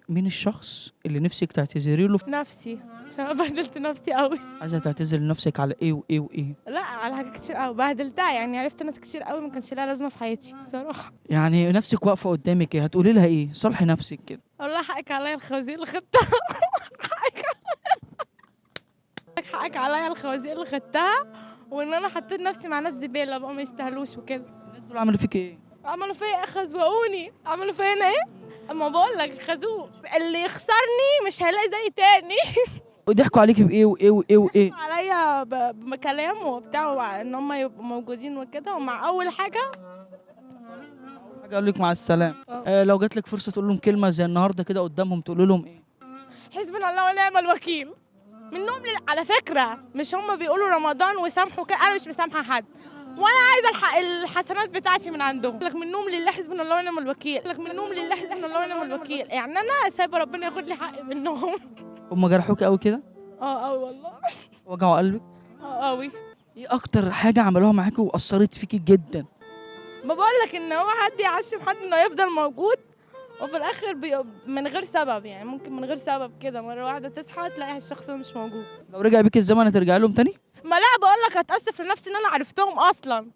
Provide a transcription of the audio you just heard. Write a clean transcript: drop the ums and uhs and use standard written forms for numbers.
مين الشخص اللي نفسِك تعتذري له نفسي، عشان أنا بهدلت نفسي أوي. عايزة تعتذري لنفسِك على إيه وإيه وإيه؟ لأ، على حاجات كتير أوي، بهدلتها يعني عرفت ناس كتير أوي ما كانش ليها لازمة في حياتي الصراحة. يعني نفسِك واقفة قدّامِك إيه، هتقولي لها إيه؟ صالحي نفسِك كده. أقول لها حقِّك عليَّ الخوازيق اللي خدتها حقِّك عليَّ الخوازيق اللي خدتها، وإن أنا حطيت نفسي مع ناس زبالة بقى ما يستاهلوش وكده. الناس دول عملوا فيكِ إيه؟ عملوا فيّا إيه؟ خزوقوني، عملوا فيّا أنا إيه؟ أمّا باقول لك خازوق، اللي يخسرني مش هيلاقي زيي تاني. وضحكوا عليكِ بإيه وإيه وإيه وإيه؟ عليَّ بكلام وبتاع إن هم يبقوا موجودين وكده، ومع أول حاجة حاجة قالوا لِك مع السلامة. آه. لو جات لِك فرصة تقولي لهم كلمة زي النهارده كده قدّامهم تقولي لهم إيه؟ حسبنا الله ونعم الوكيل. منهم على فكرة مش هم بيقولوا رمضان وسامحوا كده، أنا مش مسامحة حد، وأنا عايزة الحسنات بتاعتي من عندهم. لك منهم لله حسبنا الله ونعم الوكيل، لك منهم لله حسبنا الله ونعم الوكيل، يعني أنا سايبة ربنا ياخد لي حقي منهم. هُم جرحوكِ أوي كده؟ أوي والله. وجعوا قلبِك؟ أوي. إيه أكتر حاجة عملوها معاكِ وأثّرت فيكِ جدًا؟ ما باقول لك إن هو حد يعشم حد إنه يفضل موجود، وفي الآخر من غير سبب، يعني ممكن من غير سبب كده مرة واحدة تصحى تلاقي الشخص ده مش موجود. لو رجع بيكِ الزمن هترجعي لهم تاني؟ ما لأ باقول لك هاتأسف لنفسي إن أنا عرفتهم أصلًا.